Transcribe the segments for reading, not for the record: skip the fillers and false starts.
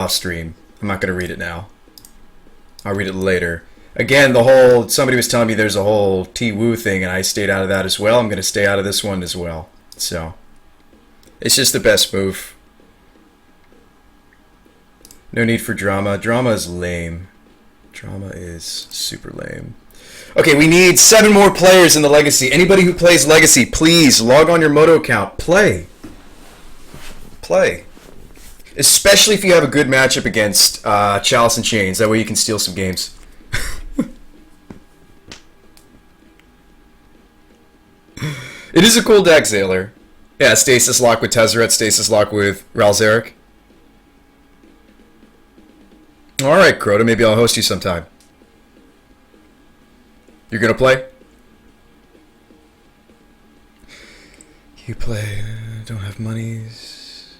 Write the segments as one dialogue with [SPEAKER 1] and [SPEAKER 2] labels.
[SPEAKER 1] off stream. I'm not going to read it now. I'll read it later. Again, the whole, somebody was telling me there's a whole T-Woo thing, and I stayed out of that as well. I'm going to stay out of this one as well. So, it's just the best move. No need for drama. Drama is lame. Drama is super lame. Okay, we need 7 more players in the Legacy. Anybody who plays Legacy, please log on your Moto account. Play. Play. Especially if you have a good matchup against Chalice and Chains. That way you can steal some games. It is a cool deck, Zaylor. Yeah, Stasis Lock with Tezzeret, Stasis Lock with Ralzeric. Alright, Crota, maybe I'll host you sometime. You're gonna play? You play, don't have monies.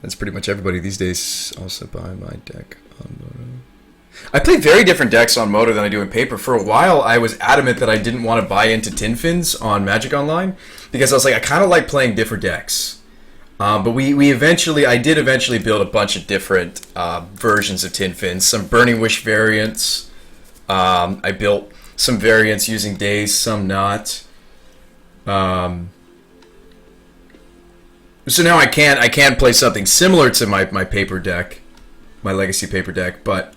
[SPEAKER 1] That's pretty much everybody these days. Also buy my deck on Moto. I play very different decks on Moto than I do in paper. For a while, I was adamant that I didn't want to buy into Tin Fins on Magic Online because I was like, I kind of like playing different decks. But I did eventually build a bunch of different versions of Tin Fins. Some Burning Wish variants. I built some variants using Daze, some not. So now I can play something similar to my paper deck, my Legacy paper deck, but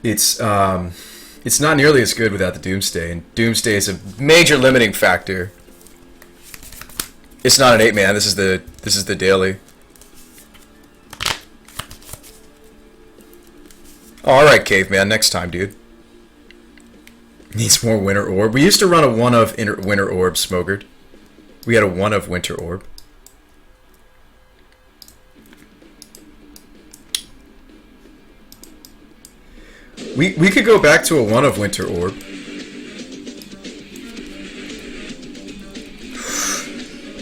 [SPEAKER 1] it's not nearly as good without the Doomsday, and Doomsday is a major limiting factor. It's not an 8-man. This is the daily. All right, Caveman. Next time, dude. Needs more Winter Orb. We used to run a 1 of Winter Orb, Smogred. We had a 1 of Winter Orb. We could go back to a 1 of Winter Orb.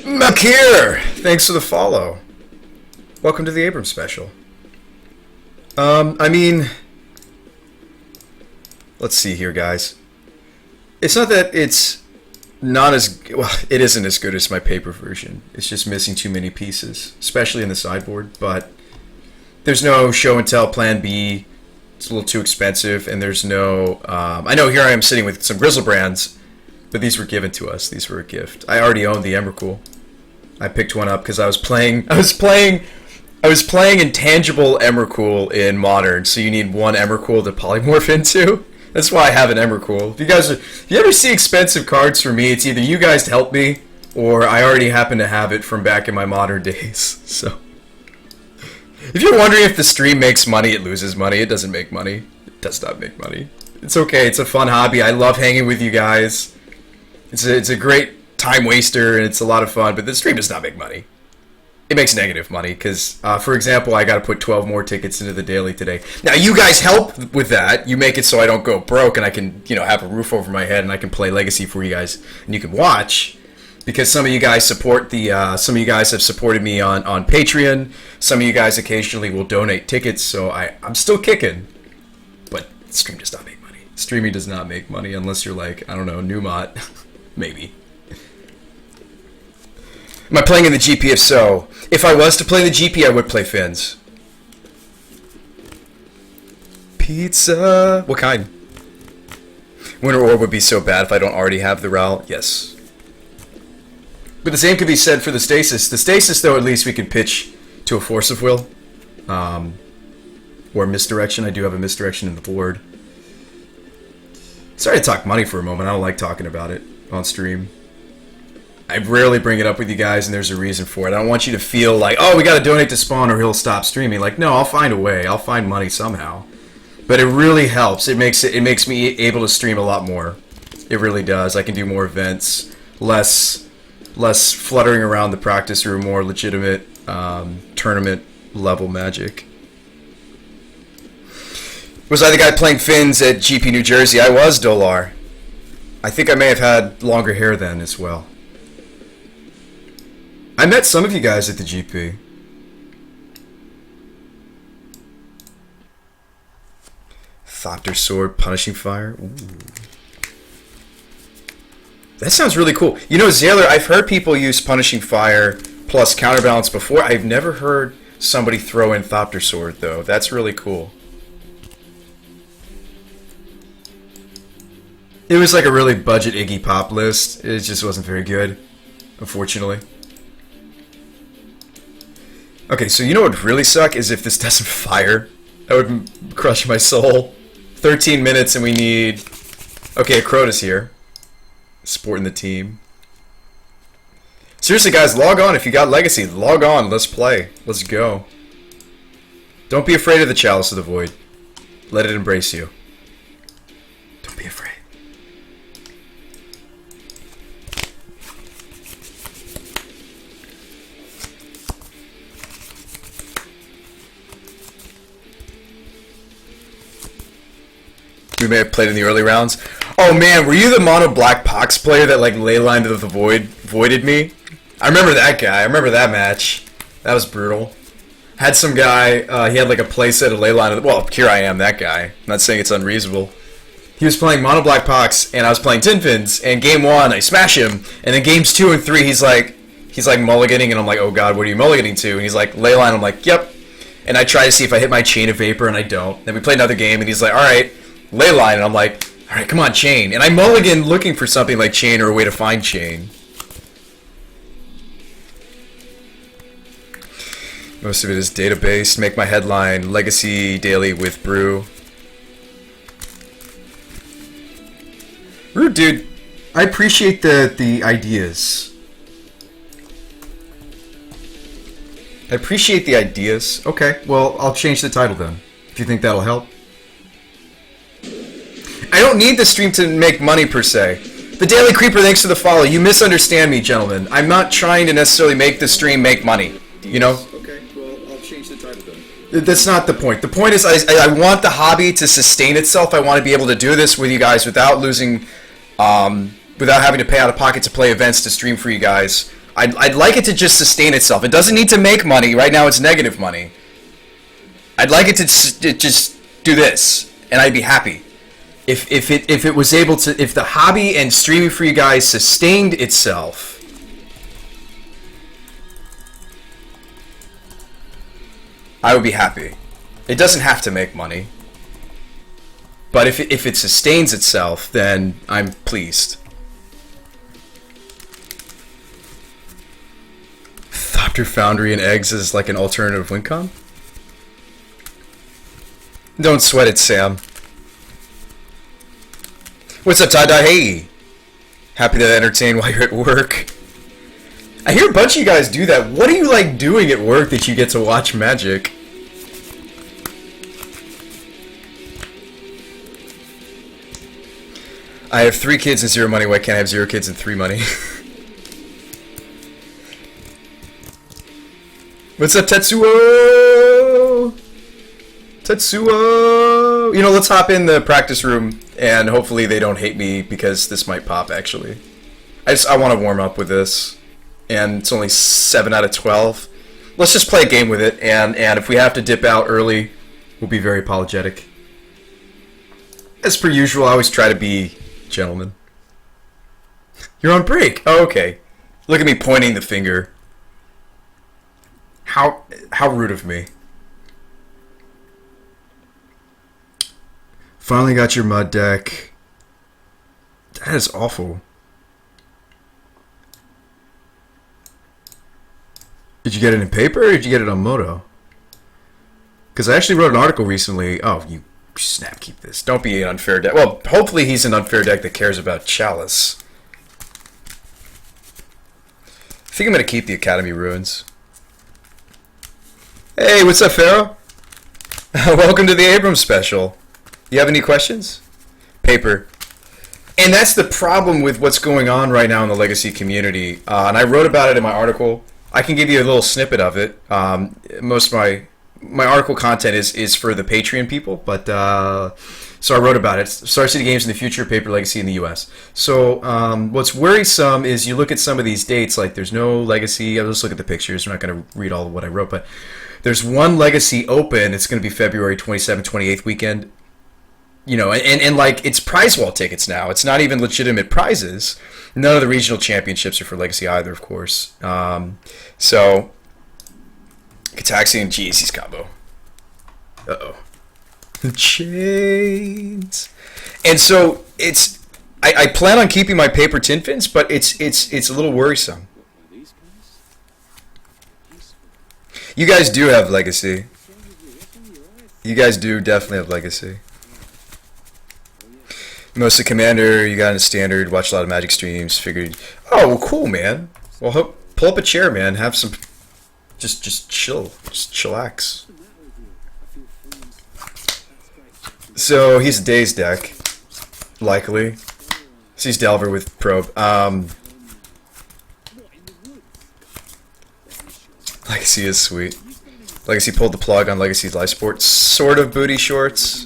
[SPEAKER 1] Makir! Thanks for the follow. Welcome to the Abrams special. I mean, let's see here, guys. It's not that it's not as well. It isn't as good as my paper version. It's just missing too many pieces, especially in the sideboard. But there's no show and tell plan B. It's a little too expensive, and there's no. I know here I am sitting with some Grizzlebrands, but these were given to us. These were a gift. I already owned the Emrakul. I picked one up because I was playing intangible Emrakul in Modern, so you need one Emrakul to polymorph into. That's why I have an Emrakul. If you ever see expensive cards from me, it's either you guys to help me, or I already happen to have it from back in my Modern days. So, if you're wondering if the stream makes money, it loses money. It doesn't make money. It does not make money. It's okay. It's a fun hobby. I love hanging with you guys. It's a great time waster, and it's a lot of fun, but the stream does not make money. It makes negative money, because, for example, I got to put 12 more tickets into the daily today. Now, you guys help with that. You make it so I don't go broke, and I can, have a roof over my head, and I can play Legacy for you guys, and you can watch, because some of you guys support some of you guys have supported me on Patreon. Some of you guys occasionally will donate tickets, so I'm still kicking. But the stream does not make money. Streaming does not make money unless you're like, I don't know, Newmont. Maybe. Am I playing in the GP? If so, if I was to play the GP, I would play Fins. Pizza. What kind? Winter Orb would be so bad if I don't already have the Ral. Yes. But the same could be said for the Stasis. The Stasis, though, at least we can pitch to a Force of Will. Or Misdirection. I do have a Misdirection in the board. Sorry to talk money for a moment. I don't like talking about it on stream. I rarely bring it up with you guys, and there's a reason for it. I don't want you to feel like, oh, we got to donate to Spawn or he'll stop streaming. Like, no, I'll find a way. I'll find money somehow. But it really helps. It makes me able to stream a lot more. It really does. I can do more events, less fluttering around the practice room, more legitimate tournament level Magic. Was I the guy playing Fins at GP New Jersey? I was, Dolar. I think I may have had longer hair then as well. I met some of you guys at the GP. Thopter Sword, Punishing Fire. Ooh. That sounds really cool. You know, Zaylor, I've heard people use Punishing Fire plus counterbalance before. I've never heard somebody throw in Thopter Sword, though. That's really cool. It was like a really budget Iggy Pop list. It just wasn't very good, unfortunately. Okay, so you know what would really suck is if this doesn't fire. That would crush my soul. 13 minutes and we need... Okay, Crota's here. Supporting the team. Seriously, guys, log on if you got Legacy. Log on. Let's play. Let's go. Don't be afraid of the Chalice of the Void. Let it embrace you. Don't be afraid. We may have played in the early rounds. Oh man, were you the mono black Pox player that like leylined the voided me? I remember that guy. I remember that match. That was brutal. Had some guy, he had like a playset of leyline. Well, here I am, that guy. I'm not saying it's unreasonable. He was playing mono black Pox, and I was playing Tin Fins. And game 1, I smash him, and then games 2 and 3, he's like mulliganing, and I'm like, oh god, what are you mulliganing to? And he's like leyline. I'm like, yep. And I try to see if I hit my Chain of Vapor, and I don't. Then we play another game, and he's like, all right. Leyline, and I'm like, alright, come on, Chain. And I mulligan looking for something like Chain or a way to find Chain. Most of it is database. Make my headline Legacy Daily with Brew. Rude, dude. I appreciate the ideas. I appreciate the ideas. Okay, well, I'll change the title then, if you think that'll help. I don't need the stream to make money, per se. The Daily Creeper, thanks for the follow. You misunderstand me, gentlemen. I'm not trying to necessarily make the stream make money. You know?
[SPEAKER 2] Okay, well, I'll change the title then.
[SPEAKER 1] That's not the point. The point is I want the hobby to sustain itself. I want to be able to do this with you guys without losing... without having to pay out of pocket to play events to stream for you guys. I'd like it to just sustain itself. It doesn't need to make money. Right now it's negative money. I'd like it to just do this, and I'd be happy. If it was able to, if the hobby and streaming for you guys sustained itself, I would be happy. It doesn't have to make money, but if it sustains itself, then I'm pleased. Thopter Foundry and Eggs is like an alternative Wincom? Don't sweat it, Sam. What's up, Tie-Dye? Hey! Happy to entertain while you're at work. I hear a bunch of you guys do that. What are you like doing at work that you get to watch Magic? I have 3 kids and 0 money. Why can't I have 0 kids and 3 money? What's up, Tetsuo? Tetsuo! You know, let's hop in the practice room, and hopefully they don't hate me because this might pop, actually. I want to warm up with this, and it's only 7 out of 12. Let's just play a game with it, and if we have to dip out early, we'll be very apologetic. As per usual, I always try to be gentlemen. You're on break. Oh, okay. Look at me pointing the finger. How rude of me. Finally got your mud deck. That is awful. Did you get it in paper or did you get it on Moto? Because I actually wrote an article recently. Oh, you snap, keep this. Don't be an unfair deck. Well, hopefully he's an unfair deck that cares about Chalice. I think I'm going to keep the Academy Ruins. Hey, what's up, Pharaoh? Welcome to the Abrams special. You have any questions? Paper. And that's the problem with what's going on right now in the Legacy community. And I wrote about it in my article. I can give you a little snippet of it. Most of my article content is for the Patreon people, but so I wrote about it. Star City Games in the Future, Paper Legacy in the U.S. So what's worrisome is you look at some of these dates, like there's no Legacy. I'll just look at the pictures. I'm not going to read all of what I wrote, but there's one Legacy open. It's going to be February 27th, 28th weekend. you know, and like it's prize wall tickets now. It's not even legitimate prizes. None of the regional championships are for Legacy either, of course. So Kataxian GAC's combo. Uh-oh. Chains. And so it's I plan on keeping my paper tin fins, but it's a little worrisome. You guys do have Legacy. You guys do definitely have Legacy. Mostly Commander, you got in Standard, watch a lot of Magic streams, figured... Oh, well, cool, man. Well, pull up a chair, man. Have some... Just chill. Just chillax. So, he's a Daze deck. Likely. Sees Delver with Probe. Legacy is sweet. Legacy pulled the plug on Legacy's life sport. Sort of booty shorts.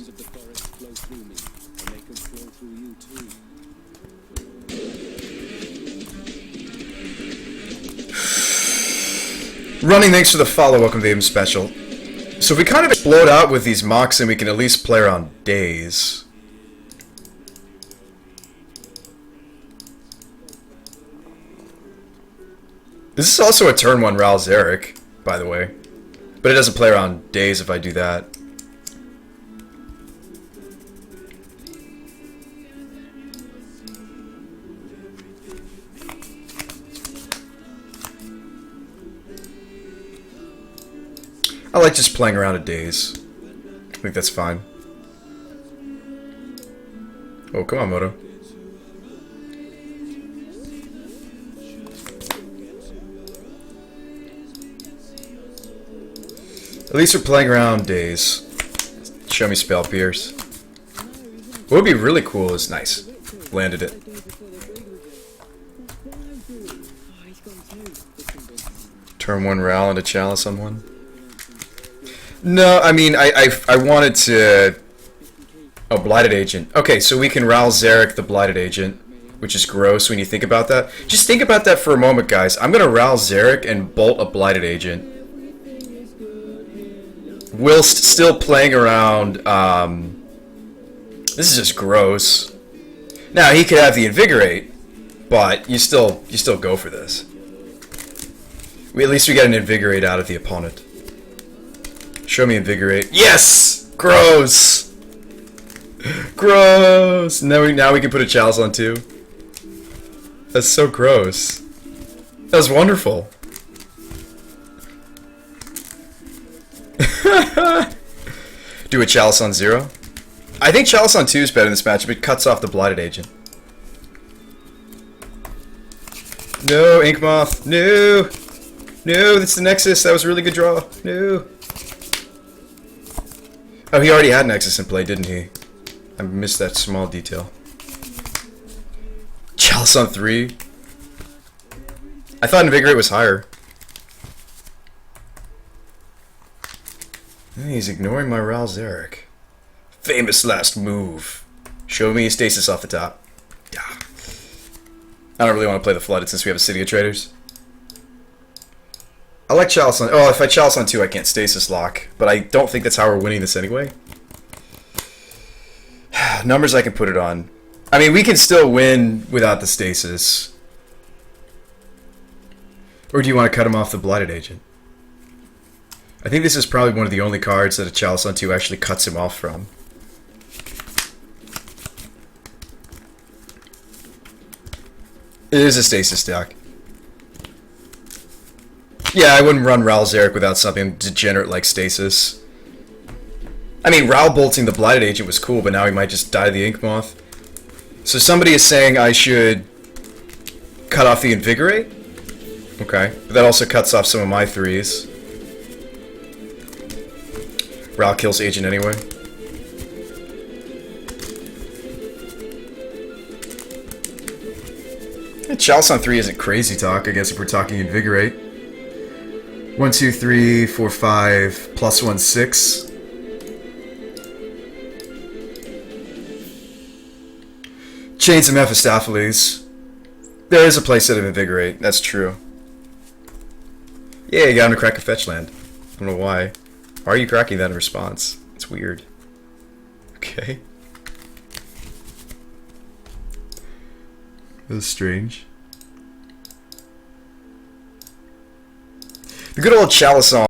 [SPEAKER 1] Running, thanks for the follow. Welcome to the Aim Special. So if we kind of explode out with these mocks, and we can at least play around Daze. This is also a turn 1 Ral Zarek, by the way. But it doesn't play around Daze if I do that. I like just playing around a Daze. I think that's fine. Oh, come on, Moto. At least we're playing around Daze. Show me spell pierce. What would be really cool is nice. Landed it. Turn 1 Ral into Chalice on 1. No, I mean, I wanted to... Oh, Blighted Agent. Okay, so we can Ral Zarek the Blighted Agent, which is gross when you think about that. Just think about that for a moment, guys. I'm going to Ral Zarek and bolt a Blighted Agent. Whilst still playing around... This is just gross. Now, he could have the Invigorate, but you still go for this. At least we get an Invigorate out of the opponent. Show me Invigorate. Yes! Gross! Gross! Now we can put a Chalice on 2. That's so gross. That was wonderful. Do a Chalice on 0? I think Chalice on 2 is better in this matchup. It cuts off the Blighted Agent. No, Inkmoth. No! No, that's the Nexus. That was a really good draw. No. Oh, he already had Nexus in play, didn't he? I missed that small detail. Chalice on 3? I thought Invigorate was higher. He's ignoring my Ral Zarek. Famous last move. Show me a Stasis off the top. Yeah. I don't really want to play the Flooded since we have a City of Traders. I like Chalice on... Oh, if I Chalice on 2, I can't Stasis lock. But I don't think that's how we're winning this anyway. Numbers I can put it on. I mean, we can still win without the Stasis. Or do you want to cut him off the Blighted Agent? I think this is probably one of the only cards that a Chalice on 2 actually cuts him off from. It is a Stasis deck. Yeah, I wouldn't run Ral Zarek without something degenerate like Stasis. I mean, Ral bolting the Blighted Agent was cool, but now he might just die to the Inkmoth. So somebody is saying I should cut off the Invigorate? Okay, but that also cuts off some of my 3s. Ral kills Agent anyway. And Chalice on 3 isn't crazy talk, I guess, if we're talking Invigorate. 1, 2, 3, 4, 5, plus 1, 6. Chains of Mephistopheles. There is a playset of Invigorate, that's true. Yeah, you got him to crack a fetch land. I don't know why. Why are you cracking that in response? It's weird. Okay. That was strange. The good old Chalice song.